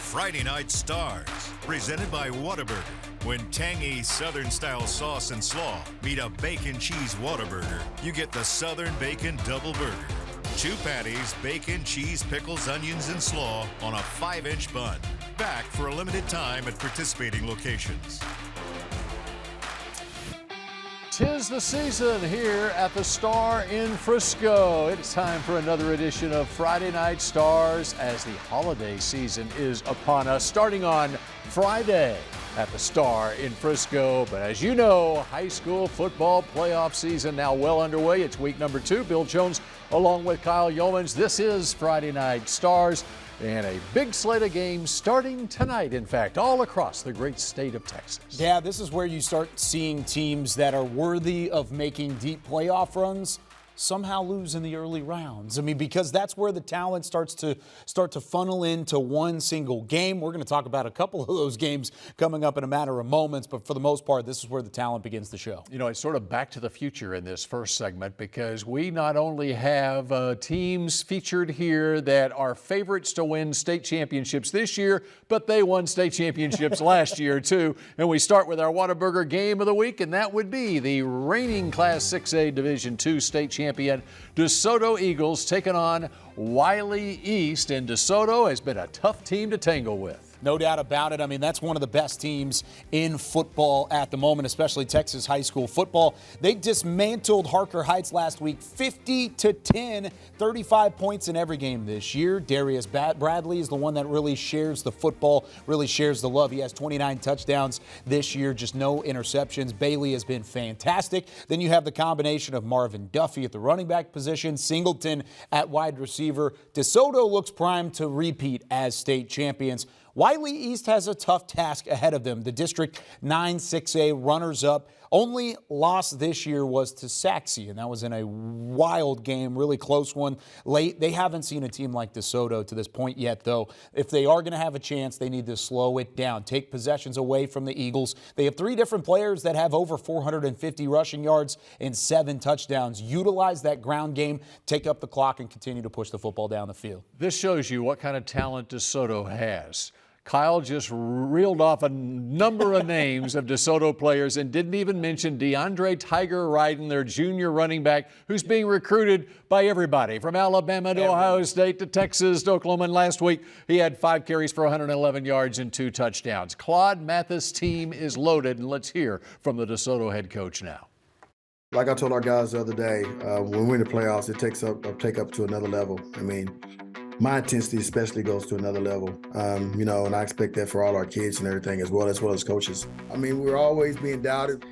Friday Night Stars, presented by Whataburger. When tangy Southern-style sauce and slaw meet a bacon cheese Whataburger, you get the Southern Bacon Double Burger. 2 patties, bacon, cheese, pickles, onions, and slaw on a 5-inch bun. Back for a limited time at participating locations. 'Tis the season here at the Star in Frisco. It's time for another edition of Friday Night Stars as the holiday season is upon us, starting on Friday at the Star in Frisco. But as you know, high school football playoff season now well underway. It's week number 2. Bill Jones along with Kyle Yeomans. This is Friday Night Stars. And a big slate of games starting tonight, in fact, all across the great state of Texas. Yeah, this is where you start seeing teams that are worthy of making deep playoff runs somehow lose in the early rounds. I mean, because that's where the talent starts to funnel into one single game. We're going to talk about a couple of those games coming up in a matter of moments, but for the most part, this is where the talent begins to show. You know, it's sort of back to the future in this first segment because we not only have teams featured here that are favorites to win state championships this year, but they won state championships last year too. And we start with our Whataburger game of the week, and that would be the reigning Class 6A Division II state champion DeSoto Eagles taking on Wiley East, and DeSoto has been a tough team to tangle with. No doubt about it. I mean, that's one of the best teams in football at the moment, especially Texas high school football. They dismantled Harker Heights last week, 50-10, 35 points in every game this year. Darius Bradley is the one that really shares the football, really shares the love. He has 29 touchdowns this year, just no interceptions. Bailey has been fantastic. Then you have the combination of Marvin Duffy at the running back position, Singleton at wide receiver. DeSoto looks primed to repeat as state champions. Wiley East has a tough task ahead of them. The District 9 6A runners-up. Only loss this year was to Saxe, and that was in a wild game, really close one late. They haven't seen a team like DeSoto to this point yet, though. If they are going to have a chance, they need to slow it down, take possessions away from the Eagles. They have 3 different players that have over 450 rushing yards and 7 touchdowns. Utilize that ground game, take up the clock, and continue to push the football down the field. This shows you what kind of talent DeSoto has. Kyle just reeled off a number of names of DeSoto players and didn't even mention DeAndre Tiger Ryden, their junior running back, who's being recruited by everybody from Alabama to Ohio State to Texas to Oklahoma. And last week, he had 5 carries for 111 yards and 2 touchdowns. Claude Mathis' team is loaded, and let's hear from the DeSoto head coach now. Like I told our guys the other day, when we're in the playoffs, it takes up to another level. I mean, my intensity especially goes to another level, you know, and I expect that for all our kids and everything as well as coaches. I mean, we're always being doubted,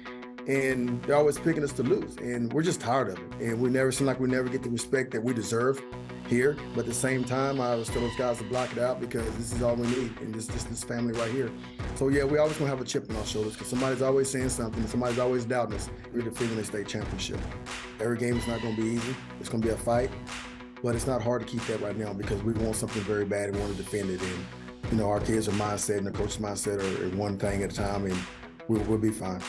and they're always picking us to lose, and we're just tired of it. And we never seem like we never get the respect that we deserve here. But at the same time, I was telling those guys to block it out because this is all we need, and this family right here. So yeah, we always gonna have a chip on our shoulders because somebody's always saying something, and somebody's always doubting us. We're defending the state championship. Every game is not gonna be easy. It's gonna be a fight. But it's not hard to keep that right now because we want something very bad and want to defend it. And, you know, our kids' mindset and the coach's mindset are one thing at a time, and we'll be fine.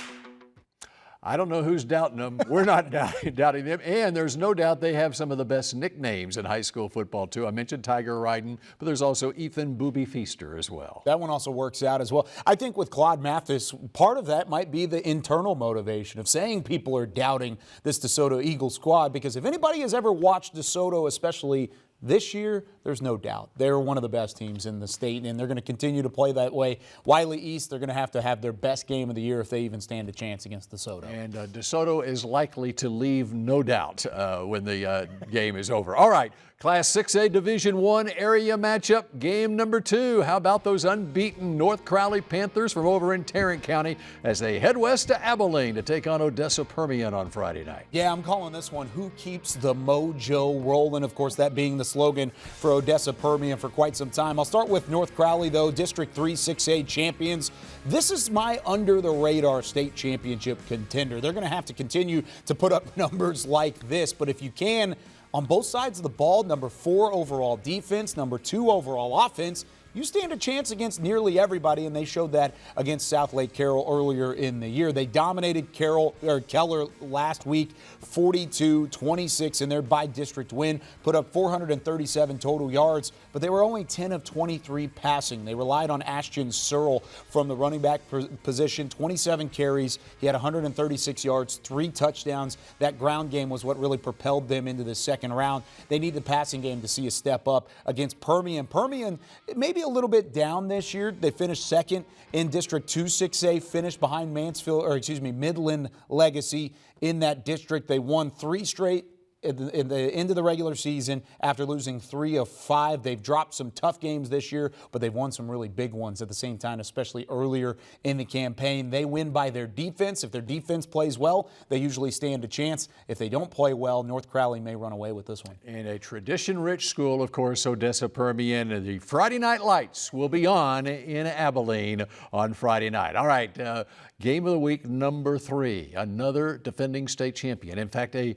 I don't know who's doubting them. We're not doubting them. And there's no doubt they have some of the best nicknames in high school football, too. I mentioned Tiger Ryden, but there's also Ethan Booby Feaster as well. That one also works out as well. I think with Claude Mathis, part of that might be the internal motivation of saying people are doubting this DeSoto Eagles squad, because if anybody has ever watched DeSoto, especially this year, there's no doubt they're one of the best teams in the state, and they're going to continue to play that way. Wiley East, they're going to have their best game of the year if they even stand a chance against DeSoto. And DeSoto is likely to leave no doubt when the game is over. All right, Class 6A Division I area matchup, game number 2. How about those unbeaten North Crowley Panthers from over in Tarrant County as they head west to Abilene to take on Odessa Permian on Friday night? Yeah, I'm calling this one Who Keeps the Mojo Rolling. Of course, that being the slogan for Odessa Permian for quite some time. I'll start with North Crowley, though, District 3 6A champions. This is my under-the-radar state championship contender. They're going to have to continue to put up numbers like this, but if you can, on both sides of the ball, number 4 overall defense, number 2 overall offense, you stand a chance against nearly everybody, and they showed that against South Lake Carroll earlier in the year. They dominated Keller last week, 42-26 in their by-district win, put up 437 total yards, but they were only 10 of 23 passing. They relied on Ashton Searle from the running back position, 27 carries. He had 136 yards, 3 touchdowns. That ground game was what really propelled them into the second round. They need the passing game to see a step up against Permian. Permian, maybe a little bit down this year. They finished second in District 2 6A, finished behind Midland Legacy in that district. They won 3 straight in the end of the regular season after losing 3 of 5. They've dropped some tough games this year, but they've won some really big ones at the same time, especially earlier in the campaign. They win by their defense. If their defense plays well, they usually stand a chance. If they don't play well, North Crowley may run away with this one. In a tradition-rich school, of course, Odessa Permian, the Friday Night Lights will be on in Abilene on Friday night. All right, game of the week number 3, another defending state champion. In fact, a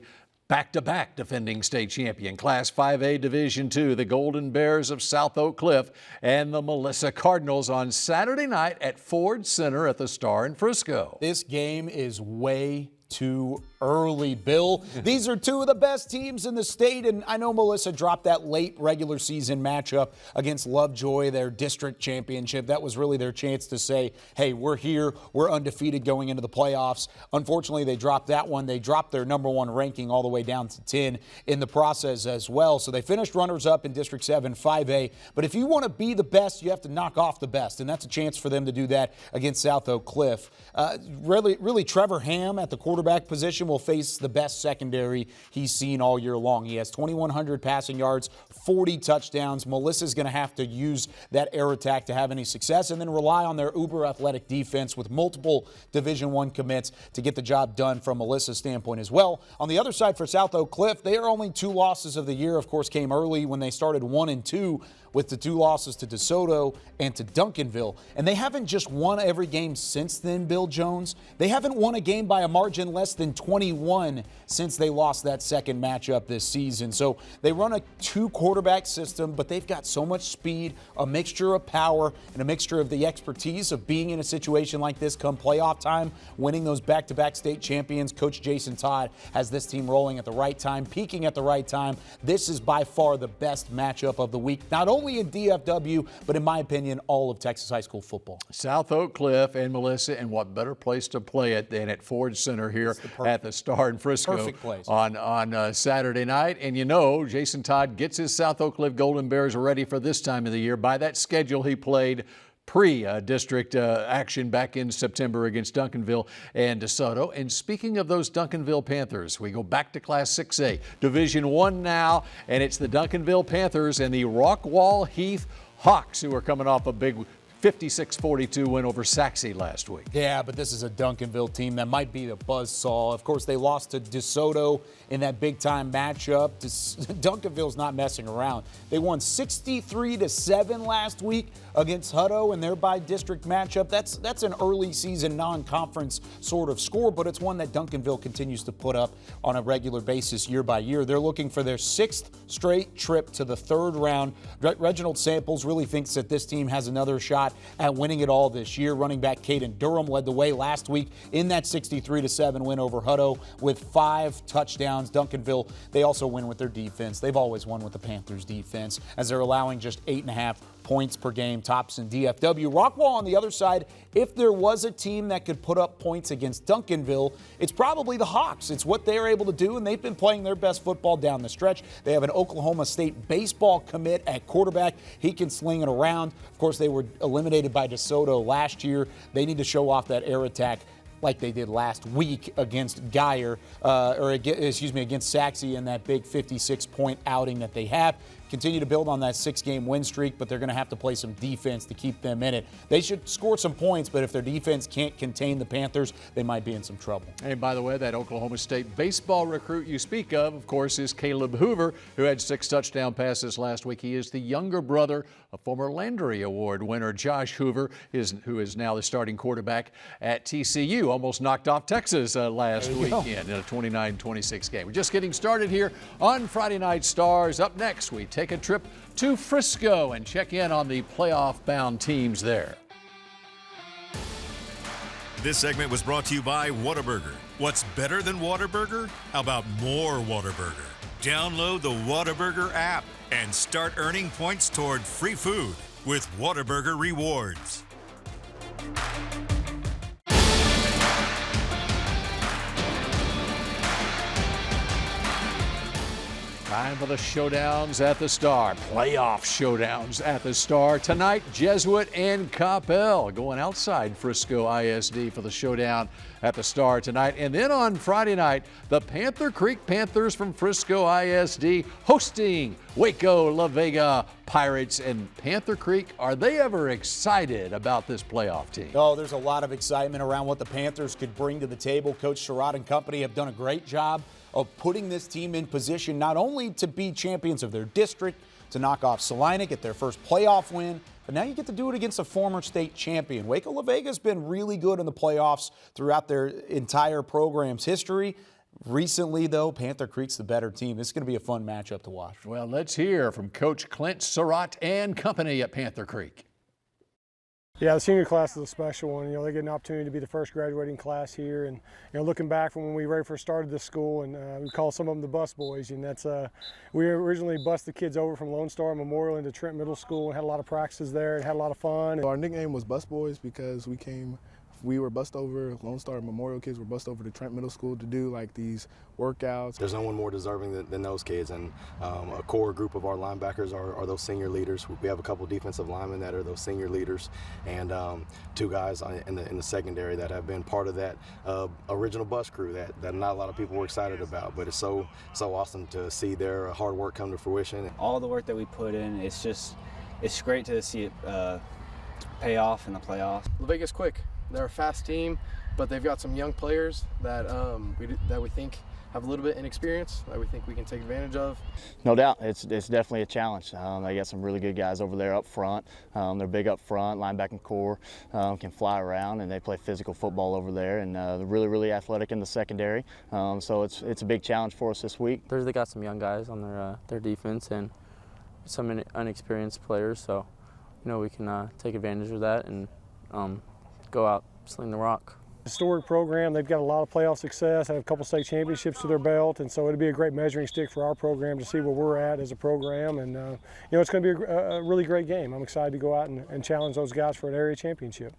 back-to-back defending state champion, Class 5A Division II, the Golden Bears of South Oak Cliff and the Melissa Cardinals on Saturday night at Ford Center at the Star in Frisco. This game is way too early, Bill. These are 2 of the best teams in the state, and I know Melissa dropped that late regular season matchup against Lovejoy, their district championship. That was really their chance to say, hey, we're here, we're undefeated going into the playoffs. Unfortunately, they dropped that one. They dropped their number 1 ranking all the way down to 10 in the process as well. So they finished runners-up in District 7 5A. But if you want to be the best, you have to knock off the best, and that's a chance for them to do that against South Oak Cliff. Really, Trevor Ham at the quarterback position will face the best secondary he's seen all year long. He has 2,100 passing yards, 40 touchdowns. Melissa's going to have to use that air attack to have any success and then rely on their uber athletic defense with multiple Division I commits to get the job done from Melissa's standpoint as well. On the other side for South Oak Cliff, they are only 2 losses of the year. Of course, came early when they started 1-2 with the 2 losses to DeSoto and to Duncanville. And they haven't just won every game since then, Bill Jones. They haven't won a game by a margin less than 21 since they lost that second matchup this season. So they run a 2-quarterback system, but they've got so much speed, a mixture of power, and a mixture of the expertise of being in a situation like this come playoff time, winning those back-to-back state champions. Coach Jason Todd has this team rolling at the right time, peaking at the right time. This is by far the best matchup of the week, not only in DFW, but in my opinion, all of Texas high school football. South Oak Cliff and Melissa, and what better place to play it than at Ford Center here at the Star in Frisco. Perfect place. On Saturday night. And you know, Jason Todd gets his South Oak Cliff Golden Bears ready for this time of the year. By that schedule, he played pre-district action back in September against Duncanville and DeSoto. And speaking of those Duncanville Panthers, we go back to Class 6A, Division I now, and it's the Duncanville Panthers and the Rockwall Heath Hawks who are coming off a big 56-42 win over Saxe last week. Yeah, but this is a Duncanville team that might be the buzzsaw. Of course, they lost to DeSoto in that big-time matchup. Duncanville's not messing around. They won 63-7 last week against Hutto in their by-district matchup. That's an early-season non-conference sort of score, but it's one that Duncanville continues to put up on a regular basis year by year. They're looking for their 6th straight trip to the 3rd round. Reginald Samples really thinks that this team has another shot at winning it all this year. Running back Caden Durham led the way last week in that 63-7 win over Hutto with 5 touchdowns. Duncanville, they also win with their defense. They've always won with the Panthers defense as they're allowing just 8.5 points per game, tops in DFW. Rockwall on the other side, if there was a team that could put up points against Duncanville, it's probably the Hawks. It's what they're able to do, and they've been playing their best football down the stretch. They have an Oklahoma State baseball commit at quarterback. He can sling it around. Of course, they were eliminated by DeSoto last year. They need to show off that air attack like they did last week against against Saxe in that big 56-point outing that they have. Continue to build on that 6-game win streak, but they're going to have to play some defense to keep them in it. They should score some points, but if their defense can't contain the Panthers, they might be in some trouble. And by the way, that Oklahoma State baseball recruit you speak of course, is Caleb Hoover, who had 6 touchdown passes last week. He is the younger brother of former Landry Award winner Josh Hoover, who is now the starting quarterback at TCU. Almost knocked off Texas last weekend in a 29-26 game. We're just getting started here on Friday Night Stars. Up next, we take take a trip to Frisco and check in on the playoff-bound teams there. This segment was brought to you by Whataburger. What's better than Whataburger? How about more Whataburger? Download the Whataburger app and start earning points toward free food with Whataburger Rewards. Time for the showdowns at the Star. Playoff showdowns at the Star. Tonight, Jesuit and Coppell going outside Frisco ISD for the showdown at the Star tonight. And then on Friday night, the Panther Creek Panthers from Frisco ISD hosting Waco La Vega Pirates. And Panther Creek, are they ever excited about this playoff team? Oh, there's a lot of excitement around what the Panthers could bring to the table. Coach Sherrod and company have done a great job of putting this team in position not only to be champions of their district, to knock off Salina, get their first playoff win, but now you get to do it against a former state champion. Waco La Vega's been really good in the playoffs throughout their entire program's history. Recently, though, Panther Creek's the better team. This is going to be a fun matchup to watch. Well, let's hear from Coach Clint Surratt and company at Panther Creek. Yeah, the senior class is a special one. You know, they get an opportunity to be the first graduating class here, and you know, looking back from when we very first started this school, and we call some of them the bus boys, and that's we originally bused the kids over from Lone Star Memorial into Trent Middle School and had a lot of practices there and had a lot of fun. Our nickname was Bus Boys because we were bussed over, Lone Star Memorial kids were bussed over to Trent Middle School to do like these workouts. There's no one more deserving than those kids, and a core group of our linebackers are those senior leaders. We have a couple defensive linemen that are those senior leaders, and two guys in the secondary that have been part of that original bus crew that not a lot of people were excited about, but it's so awesome to see their hard work come to fruition. All the work that we put in, it's great to see it pay off in the playoffs. La Vega's quick. They're a fast team, but they've got some young players that we think have a little bit of inexperience that we think we can take advantage of. No doubt, it's definitely a challenge. They got some really good guys over there up front. They're big up front, linebacking core, can fly around, and they play physical football over there, and they're really, really athletic in the secondary. So it's a big challenge for us this week. They got some young guys on their defense and some inexperienced players, so you know we can take advantage of that and go out, sling the rock. Historic program. They've got a lot of playoff success, have a couple state championships to their belt, and so it'll be a great measuring stick for our program to see where we're at as a program. And you know, it's going to be a really great game. I'm excited to go out and challenge those guys for an area championship.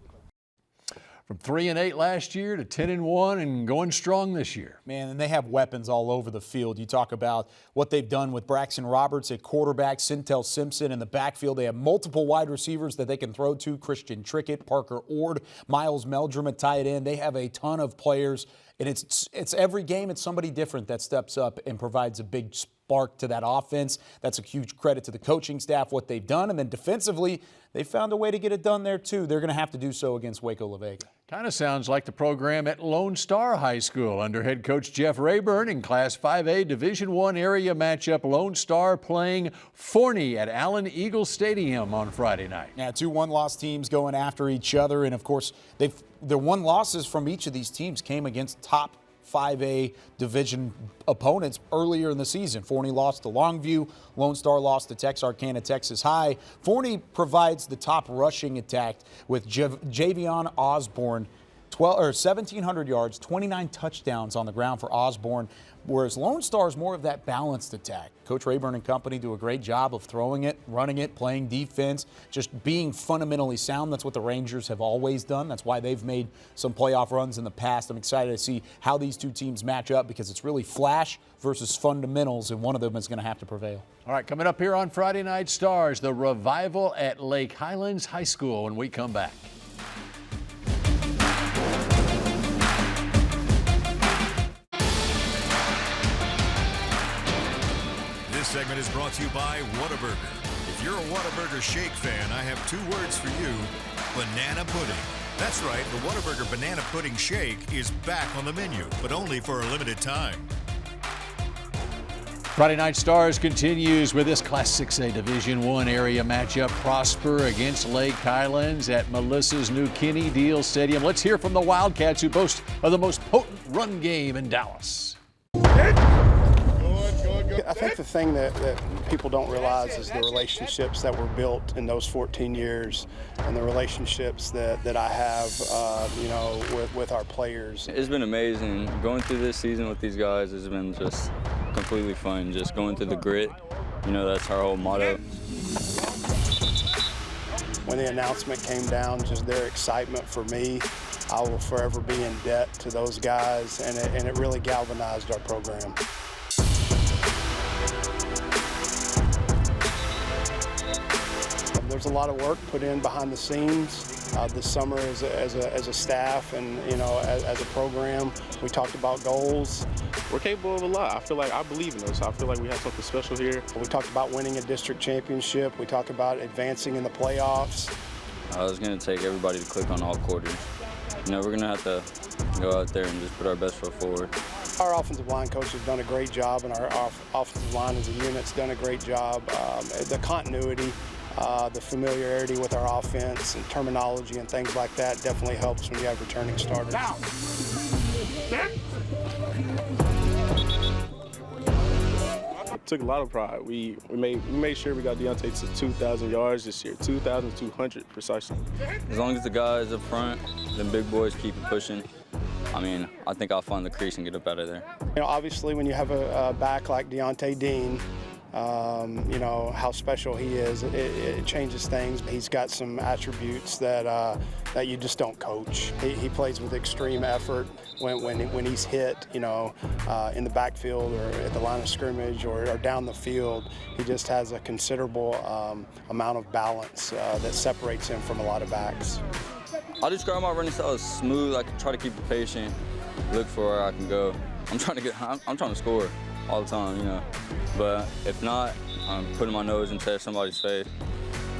From 3-8 last year to 10-1 and going strong this year. Man, and they have weapons all over the field. You talk about what they've done with Braxton Roberts at quarterback, Sintel Simpson in the backfield. They have multiple wide receivers that they can throw to. Christian Trickett, Parker Ord, Miles Meldrum at tight end. They have a ton of players, and it's every game it's somebody different that steps up and provides a big spark to that offense. That's a huge credit to the coaching staff, what they've done. And then defensively, they found a way to get it done there, too. They're going to have to do so against Waco La Vega. Kind of sounds like the program at Lone Star High School under head coach Jeff Rayburn in Class 5A Division I area matchup. Lone Star playing Forney at Allen Eagle Stadium on Friday night. Yeah, two one-loss teams going after each other. And, of course, their one losses from each of these teams came against top 5A division opponents earlier in the season. Forney lost to Longview. Lone Star lost to Texarkana, Texas High. Forney provides the top rushing attack with Javion Osborne, 1,700 yards, 29 touchdowns on the ground for Osborne, whereas Lone Star is more of that balanced attack. Coach Rayburn and company do a great job of throwing it, running it, playing defense, just being fundamentally sound. That's what the Rangers have always done. That's why they've made some playoff runs in the past. I'm excited to see how these two teams match up because it's really flash versus fundamentals, and one of them is going to have to prevail. All right, coming up here on Friday Night Stars, the revival at Lake Highlands High School when we come back. This segment is brought to you by Whataburger. If you're a Whataburger shake fan, I have two words for you: banana pudding. That's right, the Whataburger Banana Pudding Shake is back on the menu, but only for a limited time. Friday Night Stars continues with this Class 6A Division I area matchup. Prosper against Lake Highlands at Melissa's New Kenny Deal Stadium. Let's hear from the Wildcats, who boast of the most potent run game in Dallas. I think the thing that people don't realize is the relationships that were built in those 14 years and the relationships that I have, you know, with our players. It's been amazing. Going through this season with these guys has been just completely fun. Just going through the grit, you know, that's our whole motto. When the announcement came down, just their excitement for me, I will forever be in debt to those guys, and it really galvanized our program. There's a lot of work put in behind the scenes this summer as a staff and, you know, as a program. We talked about goals. We're capable of a lot. I feel like I believe in us. I feel like we have something special here. We talked about winning a district championship. We talked about advancing in the playoffs. It's going to take everybody to click on all quarters. You know, we're going to have to go out there and just put our best foot forward. Our offensive line coach has done a great job, and our offensive line as a unit's done a great job. The continuity, the familiarity with our offense and terminology and things like that definitely helps when you have returning starters. Now. Took a lot of pride. We made sure we got Deontay to 2,000 yards this year, 2,200 precisely. As long as the guys up front, the big boys keep it pushing, I mean, I think I'll find the crease and get up out of there. You know, obviously when you have a back like Deontay Dean, you know, how special he is, it changes things. He's got some attributes that you just don't coach. He plays with extreme effort when he's hit, you know, in the backfield or at the line of scrimmage or down the field. He just has a considerable amount of balance that separates him from a lot of backs. I describe my running style as smooth. I can try to keep it patient, look for where I can go. I'm trying to score all the time, you know. But if not, I'm putting my nose into somebody's face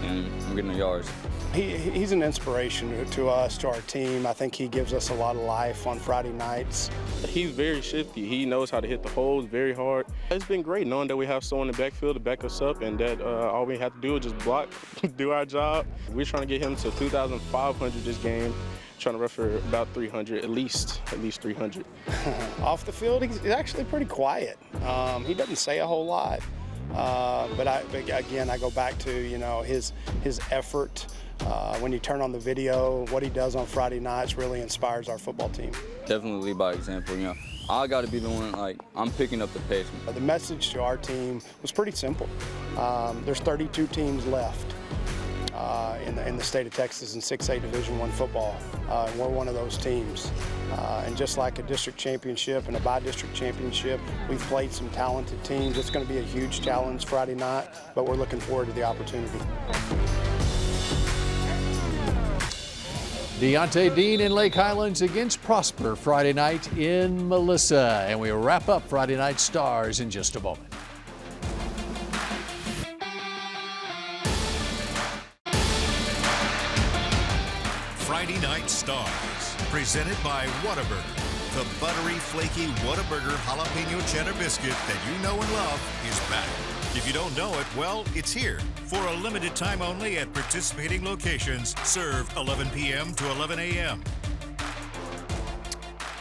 and I'm getting the yards. He's an inspiration to us, to our team. I think he gives us a lot of life on Friday nights. He's very shifty. He knows how to hit the holes very hard. It's been great knowing that we have someone in the backfield to back us up and that all we have to do is just block, do our job. We're trying to get him to 2,500 this game. Trying to run for about 300, at least 300. Off the field, he's actually pretty quiet. He doesn't say a whole lot. But again, I go back to, you know, his effort. When you turn on the video, what he does on Friday nights really inspires our football team. Definitely lead by example, you know. I got to be the one, like, I'm picking up the pace. The message to our team was pretty simple. There's 32 teams left in the state of Texas in 6A Division I football. And we're one of those teams. And just like a district championship and a by-district championship, we've played some talented teams. It's going to be a huge challenge Friday night, but we're looking forward to the opportunity. Deontay Dean in Lake Highlands against Prosper Friday night in Melissa. And we wrap up Friday Night Stars in just a moment. Friday Night Stars, presented by Whataburger. The buttery, flaky Whataburger jalapeno cheddar biscuit that you know and love is back. If you don't know it, well, it's here for a limited time only at participating locations, served 11 p.m. to 11 a.m.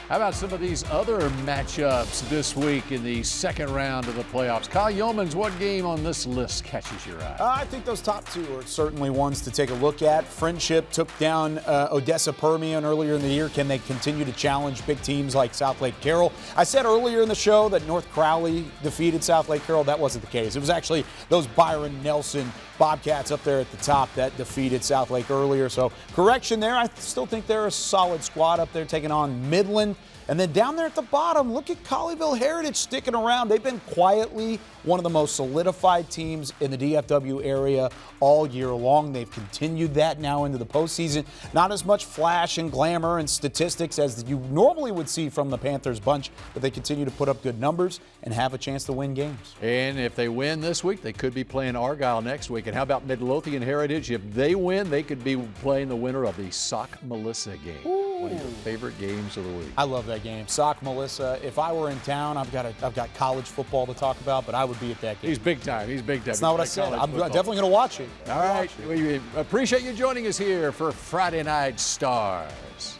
How about some of these other matchups this week in the second round of the playoffs? Kyle Yeomans, what game on this list catches your eye? I think those top two are certainly ones to take a look at. Friendship took down Odessa Permian earlier in the year. Can they continue to challenge big teams like South Lake Carroll? I said earlier in the show that North Crowley defeated South Lake Carroll. That wasn't the case. It was actually those Byron Nelson Bobcats up there at the top that defeated South Lake earlier. So correction there. I still think they're a solid squad up there taking on Midland. And then down there at the bottom, look at Colleyville Heritage sticking around. They've been quietly one of the most solidified teams in the DFW area all year long. They've continued that now into the postseason. Not as much flash and glamour and statistics as you normally would see from the Panthers bunch, but they continue to put up good numbers and have a chance to win games. And if they win this week, they could be playing Argyle next week. And how about Midlothian Heritage? If they win, they could be playing the winner of the Sock Melissa game. Ooh. One of your favorite games of the week. I love that game. Sock Melissa. If I were in town, I've got college football to talk about, but I would be at that game. He's big time. He's big time. That's not what I said. I'm definitely going to watch it. All right. We appreciate you joining us here for Friday Night Stars.